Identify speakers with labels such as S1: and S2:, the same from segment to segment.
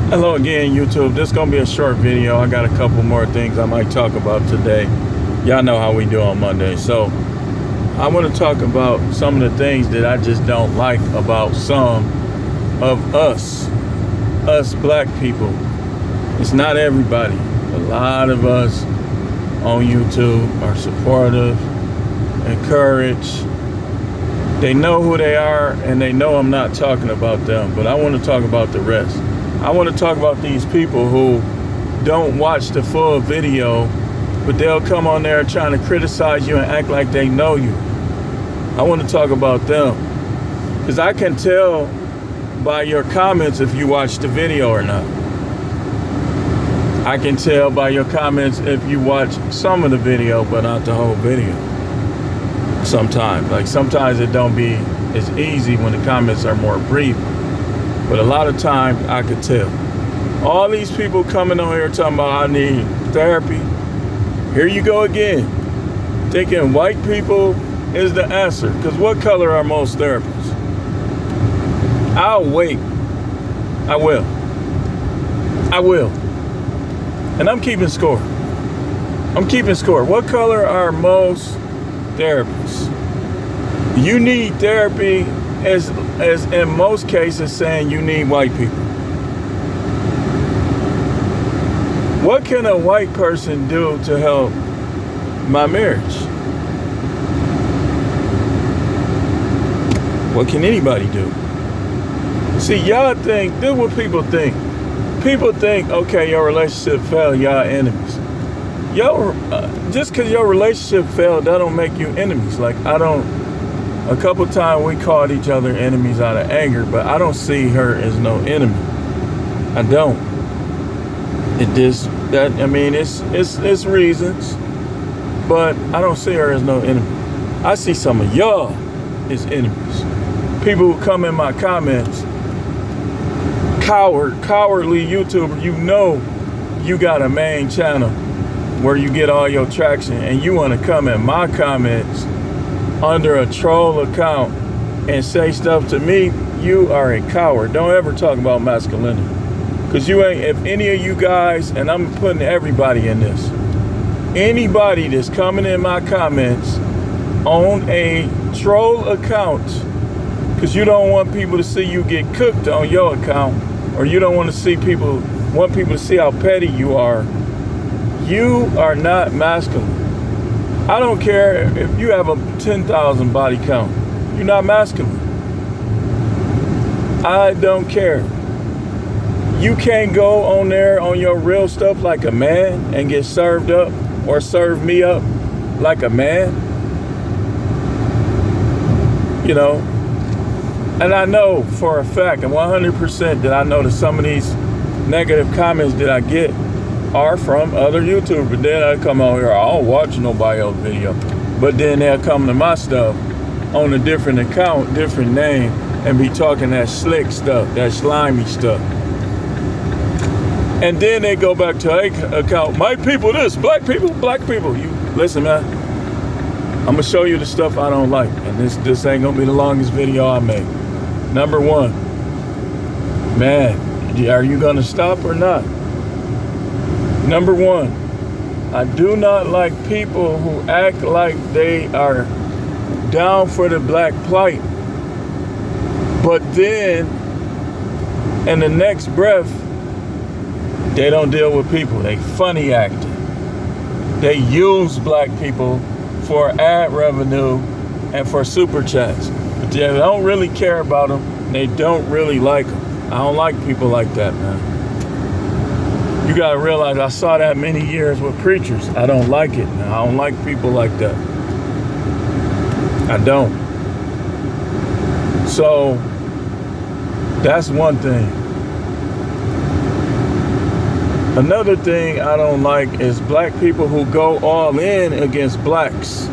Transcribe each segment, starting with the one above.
S1: Hello again, YouTube. This is going to be a short video. I got a couple more things I might talk about today. Y'all know how we do on Monday. So I want to talk about some of the things that I just don't like about some of us black people. It's not everybody. A lot of us on YouTube are supportive, encourage. They know who they are and they know I'm not talking about them, but I want to talk about the rest. I want to talk about these people who don't watch the full video, but they'll come on there trying to criticize you and act like they know you. I want to talk about them because I can tell by your comments if you watch the video or not. I can tell by your comments if you watch some of the video, but not the whole video. Sometimes it don't be as easy when the comments are more brief. But a lot of times I could tell. All these people coming on here talking about I need therapy. Here you go again. Thinking white people is the answer. Because what color are most therapists? I'll wait. I will. And I'm keeping score. What color are most therapists? You need therapy as in most cases saying you need white people. What can a white person do to help my marriage? What can anybody do? See, y'all think, this is what people think. People think, okay, your relationship failed, y'all enemies. Just because your relationship failed, that don't make you enemies. A couple times we called each other enemies out of anger, but I don't see her as no enemy. I don't. It's reasons, but I don't see her as no enemy. I see some of y'all as enemies. People who come in my comments, cowardly YouTuber, you know you got a main channel where you get all your traction and you want to come in my comments under a troll account and say stuff to me, you are a coward. Don't ever talk about masculinity. Because if any of you guys, and I'm putting everybody in this, anybody that's coming in my comments on a troll account, because you don't want people to see you get cooked on your account, or you don't want people to see how petty you are not masculine. I don't care if you have a 10,000 body count. You're not masculine. I don't care. You can't go on there on your real stuff like a man and get served up or serve me up like a man. You know, and I know for a fact and 100% that I know that some of these negative comments that I get are from other YouTubers. But then I come on here, I don't watch nobody else's video. But then they'll come to my stuff on a different account, different name, and be talking that slick stuff, that slimy stuff. And then they go back to their account, my people this, black people. You listen, man. I'm gonna show you the stuff I don't like. And this ain't gonna be the longest video I make. Number one, man, are you gonna stop or not? Number one, I do not like people who act like they are down for the black plight, but then in the next breath, they don't deal with people. They funny acting. They use black people for ad revenue and for super chats, but they don't really care about them. They don't really like them. I don't like people like that, man. You gotta realize I saw that many years with preachers. I don't like it, man. I don't like people like that. I don't. So that's one thing. Another thing I don't like is black people who go all in against blacks.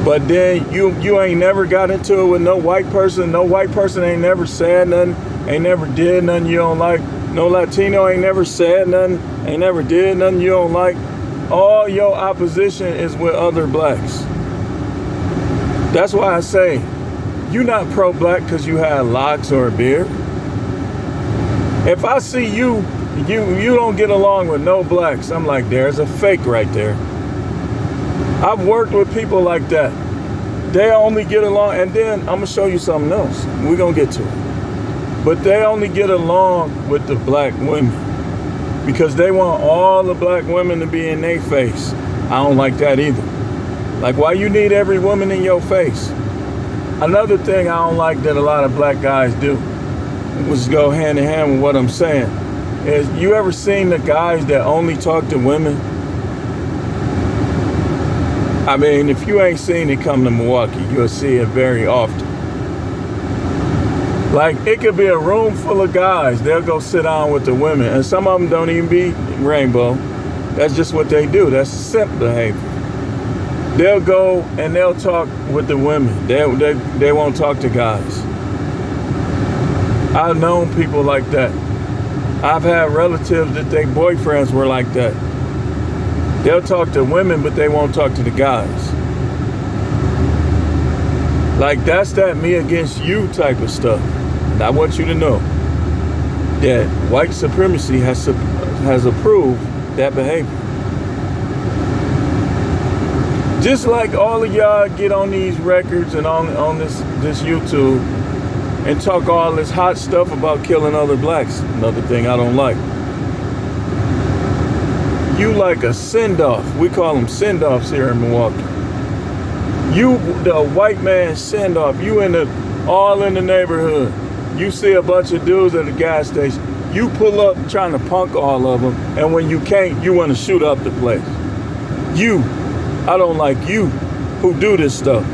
S1: But then you ain't never got into it with no white person. No white person ain't never said nothing, ain't never did nothing you don't like. No Latino ain't never said nothing, ain't never did nothing you don't like. All your opposition is with other blacks. That's why I say, you're not pro-black because you have locks or a beard. If I see you don't get along with no blacks, I'm like, there's a fake right there. I've worked with people like that. They only get along, and then I'm gonna show you something else. We're gonna get to it. But they only get along with the black women because they want all the black women to be in their face. I don't like that either. Like, why you need every woman in your face? Another thing I don't like that a lot of black guys do, which go hand in hand with what I'm saying, is you ever seen the guys that only talk to women? I mean, if you ain't seen it, come to Milwaukee. You'll see it very often. Like, it could be a room full of guys. They'll go sit down with the women. And some of them don't even be rainbow. That's just what they do. That's simp behavior. They'll go and they'll talk with the women. They won't talk to guys. I've known people like that. I've had relatives that their boyfriends were like that. They'll talk to women, but they won't talk to the guys. Like, that's that me against you type of stuff. And I want you to know that white supremacy has approved that behavior. Just like all of y'all get on these records and on this YouTube and talk all this hot stuff about killing other blacks. Another thing I don't like. You like a send-off. We call them send-offs here in Milwaukee. You, the white man send-off. You all in the neighborhood. You see a bunch of dudes at the gas station. You pull up trying to punk all of them, and when you can't, you want to shoot up the place. I don't like you who do this stuff.